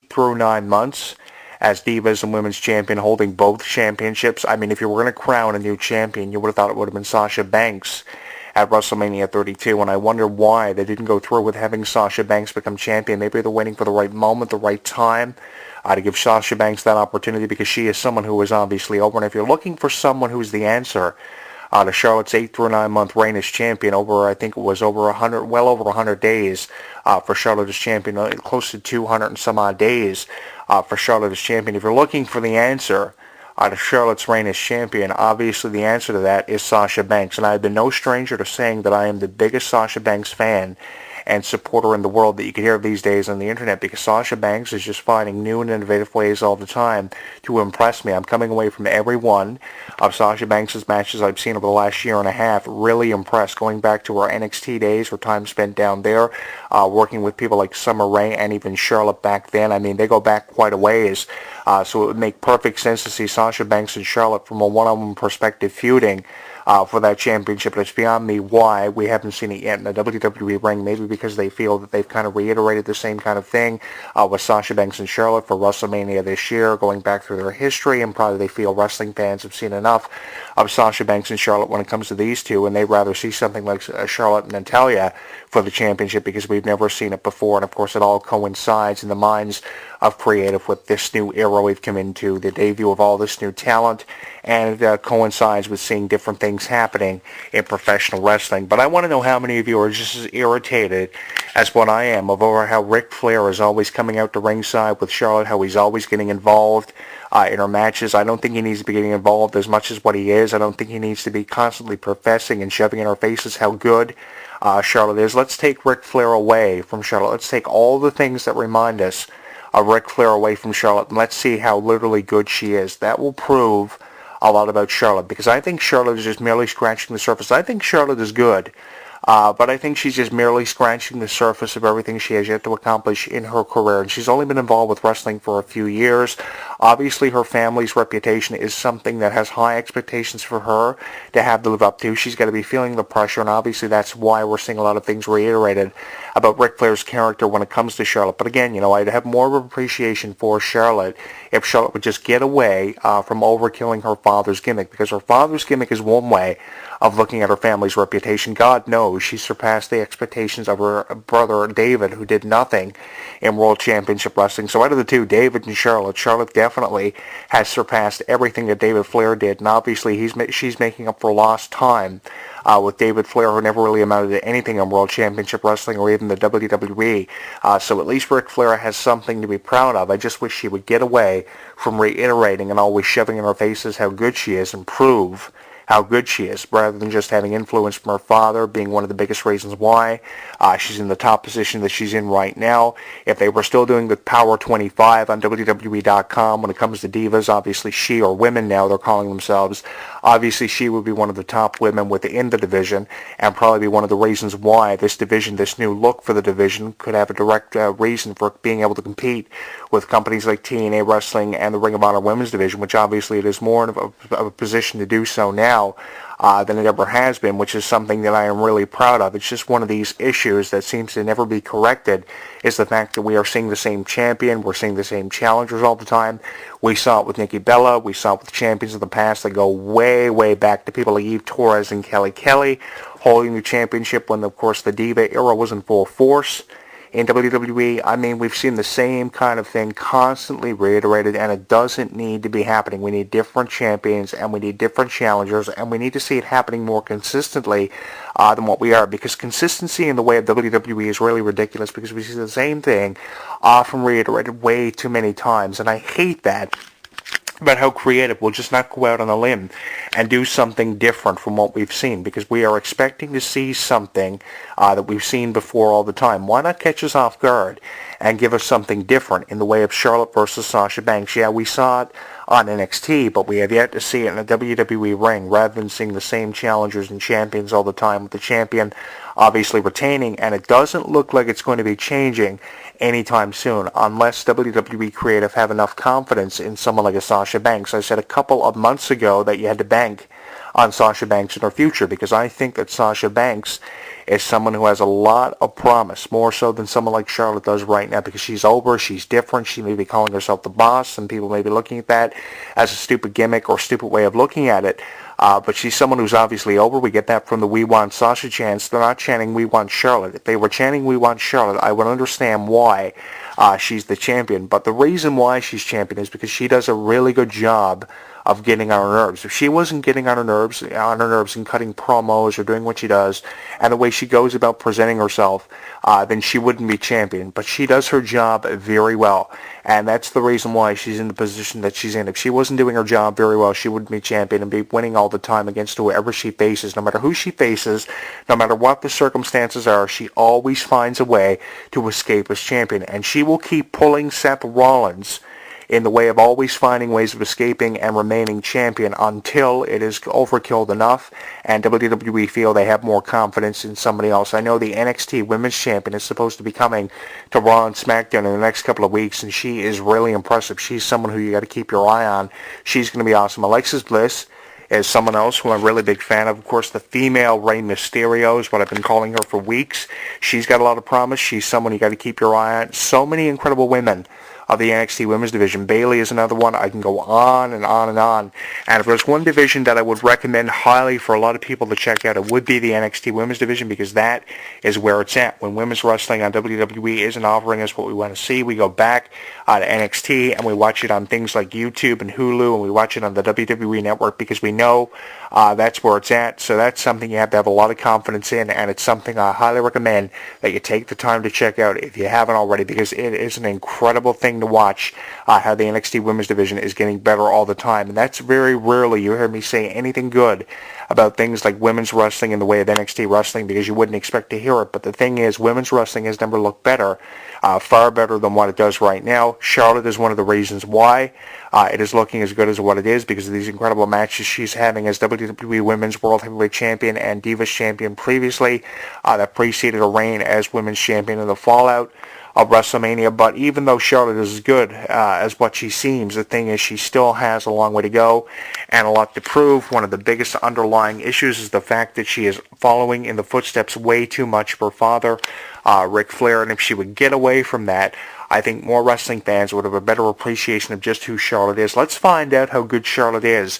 through 9 months as Divas and Women's Champion, holding both championships. I mean, if you were going to crown a new champion, you would have thought it would have been Sasha Banks at WrestleMania 32, and I wonder why they didn't go through with having Sasha Banks become champion. Maybe they're waiting for the right moment, the right time, to give Sasha Banks that opportunity, because she is someone who is obviously over. And if you're looking for someone who's the answer to Charlotte's 8 through 9 month reign as champion, over, I think it was over 100, well over 100 days for Charlotte as champion, close to 200 and some odd days for Charlotte as champion. If you're looking for the answer to Charlotte's reign as champion, obviously the answer to that is Sasha Banks. And I've been no stranger to saying that I am the biggest Sasha Banks fan and supporter in the world that you can hear these days on the internet, because Sasha Banks is just finding new and innovative ways all the time to impress me. I'm coming away from every one of Sasha Banks' matches I've seen over the last year and a half really impressed, going back to her NXT days, her time spent down there, working with people like Summer Rae and even Charlotte back then. I mean, they go back quite a ways, so it would make perfect sense to see Sasha Banks and Charlotte from a one-on-one perspective feuding for that championship. And it's beyond me why we haven't seen it yet in the WWE ring. Maybe because they feel that they've kind of reiterated the same kind of thing with Sasha Banks and Charlotte for WrestleMania this year, going back through their history, and probably they feel wrestling fans have seen enough of Sasha Banks and Charlotte when it comes to these two, and they'd rather see something like Charlotte and Natalya for the championship, because we've never seen it before. And of course it all coincides in the minds of creative with this new era we've come into, the debut of all this new talent, and it coincides with seeing different things happening in professional wrestling. But I want to know how many of you are just as irritated as what I am over how Ric Flair is always coming out to ringside with Charlotte, how he's always getting involved in her matches. I don't think he needs to be getting involved as much as what he is. I don't think he needs to be constantly professing and shoving in our faces how good Charlotte is. Let's take Ric Flair away from Charlotte. Let's take all the things that remind us of Ric Flair away from Charlotte, and let's see how literally good she is. That will prove a lot about Charlotte, because I think Charlotte is just merely scratching the surface. I think Charlotte is good, but I think she's just merely scratching the surface of everything she has yet to accomplish in her career. And she's only been involved with wrestling for a few years. Obviously, her family's reputation is something that has high expectations for her to have to live up to. She's got to be feeling the pressure, and obviously that's why we're seeing a lot of things reiterated about Ric Flair's character when it comes to Charlotte. But again, you know, I'd have more of an appreciation for Charlotte if Charlotte would just get away from overkilling her father's gimmick, because her father's gimmick is one way of looking at her family's reputation. God knows she surpassed the expectations of her brother David, who did nothing in World Championship Wrestling. So out of the two, David and Charlotte, Charlotte definitely has surpassed everything that David Flair did, and obviously she's making up for lost time with David Flair, who never really amounted to anything in World Championship Wrestling or even the WWE. So at least Ric Flair has something to be proud of. I just wish she would get away from reiterating and always shoving in our faces how good she is, and prove how good she is, rather than just having influence from her father being one of the biggest reasons why she's in the top position that she's in right now. If they were still doing the Power 25 on WWE.com when it comes to divas, obviously she, or women now they're calling themselves, obviously she would be one of the top women within the division, and probably be one of the reasons why this division, this new look for the division, could have a direct reason for being able to compete with companies like TNA Wrestling and the Ring of Honor Women's Division, which obviously it is more of a position to do so now than it ever has been, which is something that I am really proud of. It's just one of these issues that seems to never be corrected, is the fact that we are seeing the same champion, we're seeing the same challengers all the time. We saw it with Nikki Bella, we saw it with champions of the past that go way, way back to people like Eve Torres and Kelly holding the championship when, of course, the Diva era was in full force in WWE. I mean, we've seen the same kind of thing constantly reiterated, and it doesn't need to be happening. We need different champions, and we need different challengers, and we need to see it happening more consistently than what we are, because consistency in the way of WWE is really ridiculous, because we see the same thing often reiterated way too many times, and I hate that about how creative will just not go out on a limb and do something different from what we've seen, because we are expecting to see something that we've seen before all the time. Why not catch us off guard and give us something different in the way of Charlotte versus Sasha Banks? Yeah, we saw it on NXT, but we have yet to see it in a WWE ring, rather than seeing the same challengers and champions all the time, with the champion obviously retaining, and it doesn't look like it's going to be changing anytime soon, unless WWE creative have enough confidence in someone like a Sasha Banks. I said a couple of months ago that you had to bank on Sasha Banks in her future, because I think that Sasha Banks is someone who has a lot of promise, more so than someone like Charlotte does right now, because she's over, she's different, she may be calling herself the boss, and people may be looking at that as a stupid gimmick or stupid way of looking at it. But she's someone who's obviously over. We get that from the We Want Sasha chants. They're not chanting We Want Charlotte. If they were chanting We Want Charlotte, I would understand why she's the champion. But the reason why she's champion is because she does a really good job of getting on her nerves. If she wasn't getting on her nerves and cutting promos or doing what she does and the way she goes about presenting herself, then she wouldn't be champion. But she does her job very well, and that's the reason why she's in the position that she's in. If she wasn't doing her job very well, she wouldn't be champion and be winning all the time against whoever she faces. No matter who she faces, no matter what the circumstances are, she always finds a way to escape as champion, and she will keep pulling Seth Rollins in the way of always finding ways of escaping and remaining champion until it is overkilled enough and WWE feel they have more confidence in somebody else. I know the NXT Women's Champion is supposed to be coming to Raw and SmackDown in the next couple of weeks, and she is really impressive. She's someone who you got to keep your eye on. She's going to be awesome. Alexis Bliss is someone else who I'm a really big fan of. Of course, the female Rey Mysterio is what I've been calling her for weeks. She's got a lot of promise. She's someone you got to keep your eye on. So many incredible women of the NXT Women's Division. Bayley is another one. I can go on and on and on. And if there's one division that I would recommend highly for a lot of people to check out, it would be the NXT Women's Division, because that is where it's at. When women's wrestling on WWE isn't offering us what we want to see, we go back to NXT and we watch it on things like YouTube and Hulu, and we watch it on the WWE Network, because we know that's where it's at. So that's something you have to have a lot of confidence in, and it's something I highly recommend that you take the time to check out if you haven't already, because it is an incredible thing to watch how the NXT Women's Division is getting better all the time. And that's very rarely you hear me say anything good about things like women's wrestling in the way of NXT wrestling, because you wouldn't expect to hear it. But the thing is, women's wrestling has never looked better, far better than what it does right now. Charlotte is one of the reasons why it is looking as good as what it is, because of these incredible matches she's having as WWE Women's World Heavyweight Champion and Divas Champion previously, that preceded her reign as Women's Champion in the fallout of WrestleMania. But even though Charlotte is as good as what she seems, the thing is she still has a long way to go and a lot to prove. One of the biggest underlying issues is the fact that she is following in the footsteps way too much of her father, Ric Flair, and if she would get away from that, I think more wrestling fans would have a better appreciation of just who Charlotte is. Let's find out how good Charlotte is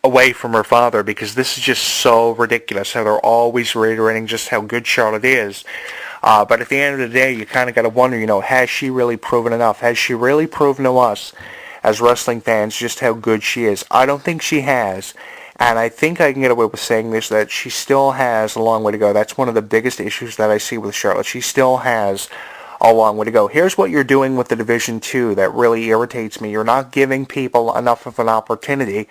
away from her father, because this is just so ridiculous how they're always reiterating just how good Charlotte is. But at the end of the day, you kind of got to wonder, has she really proven enough? Has she really proven to us as wrestling fans just how good she is? I don't think she has. And I think I can get away with saying this, that she still has a long way to go. That's one of the biggest issues that I see with Charlotte. She still has a long way to go. Here's what you're doing with the Division 2 that really irritates me. You're not giving people enough of an opportunity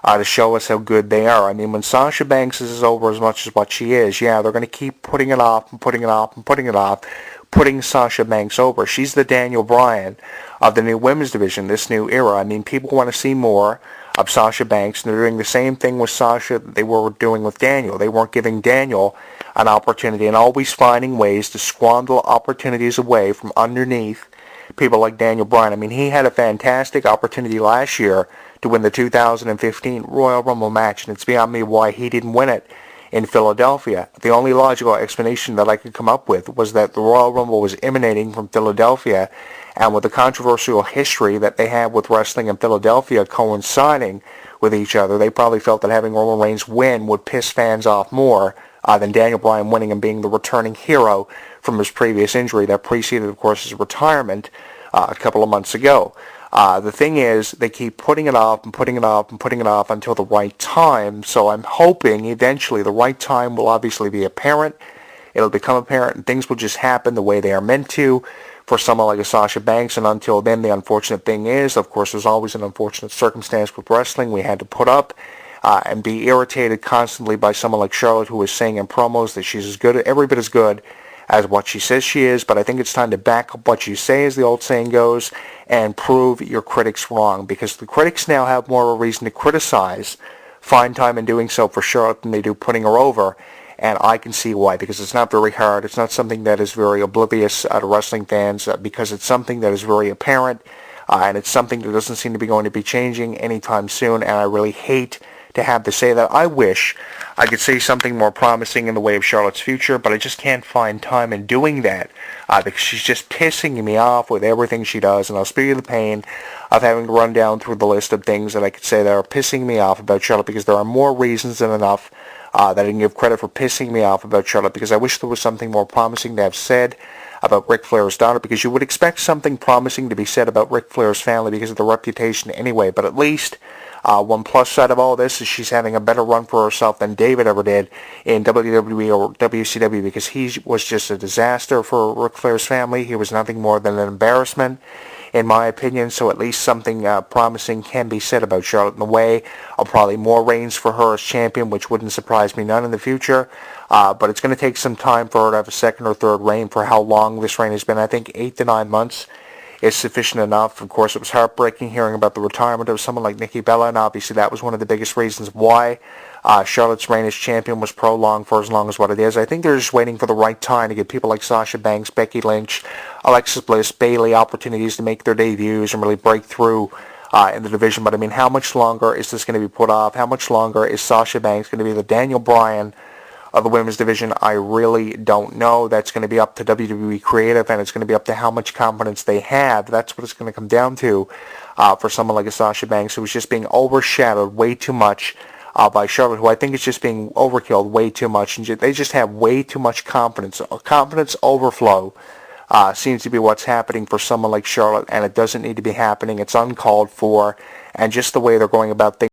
to show us how good they are. I mean, when Sasha Banks is over as much as what she is, yeah, they're going to keep putting it off and putting it off and putting it off, putting Sasha Banks over. She's the Daniel Bryan of the new women's division, this new era. I mean, people want to see more of Sasha Banks, and they're doing the same thing with Sasha that they were doing with Daniel. They weren't giving Daniel an opportunity, and always finding ways to squander opportunities away from underneath people like Daniel Bryan. I mean, he had a fantastic opportunity last year to win the 2015 Royal Rumble match, and it's beyond me why he didn't win it in Philadelphia. The only logical explanation that I could come up with was that the Royal Rumble was emanating from Philadelphia, and with the controversial history that they have with wrestling in Philadelphia coinciding with each other, they probably felt that having Roman Reigns win would piss fans off more than Daniel Bryan winning and being the returning hero from his previous injury that preceded, of course, his retirement a couple of months ago. The thing is, they keep putting it off and putting it off and putting it off until the right time. So I'm hoping eventually the right time will obviously be apparent. It'll become apparent and things will just happen the way they are meant to for someone like a Sasha Banks. And until then, the unfortunate thing is, of course, there's always an unfortunate circumstance with wrestling. We had to put up and be irritated constantly by someone like Charlotte, who is saying in promos that she's as good, every bit as good as what she says she is. But I think it's time to back up what you say, as the old saying goes, and prove your critics wrong, because the critics now have more of a reason to criticize, find time in doing so for Charlotte than they do putting her over. And I can see why, because it's not very hard. It's not something that is very oblivious to wrestling fans, because it's something that is very apparent, and it's something that doesn't seem to be going to be changing anytime soon. And I really hate to have to say that. I wish I could say something more promising in the way of Charlotte's future, but I just can't find time in doing that because she's just pissing me off with everything she does, and I'll spare you the pain of having to run down through the list of things that I could say that are pissing me off about Charlotte, because there are more reasons than enough that I can give credit for pissing me off about Charlotte, because I wish there was something more promising to have said about Ric Flair's daughter, because you would expect something promising to be said about Ric Flair's family because of the reputation anyway, but at least one plus side of all this is she's having a better run for herself than David ever did in WWE or WCW, because he was just a disaster for Ric Flair's family. He was nothing more than an embarrassment, in my opinion, so at least something promising can be said about Charlotte in the way of probably more reigns for her as champion, which wouldn't surprise me none in the future. But it's going to take some time for her to have a second or third reign. For how long this reign has been, I think 8 to 9 months is sufficient enough. Of course, it was heartbreaking hearing about the retirement of someone like Nikki Bella, and obviously that was one of the biggest reasons why Charlotte's reign as champion was prolonged for as long as what it is. I think they're just waiting for the right time to give people like Sasha Banks, Becky Lynch, Alexa Bliss, Bayley opportunities to make their debuts and really break through in the division. But I mean, how much longer is this going to be put off? How much longer is Sasha Banks going to be the Daniel Bryan of the women's division? I really don't know. That's going to be up to WWE Creative, and it's going to be up to how much confidence they have. That's what it's going to come down to for someone like a Sasha Banks, who is just being overshadowed way too much by Charlotte, who I think is just being overkilled way too much, and they just have way too much confidence. Confidence overflow seems to be what's happening for someone like Charlotte, and it doesn't need to be happening. It's uncalled for, and just the way they're going about things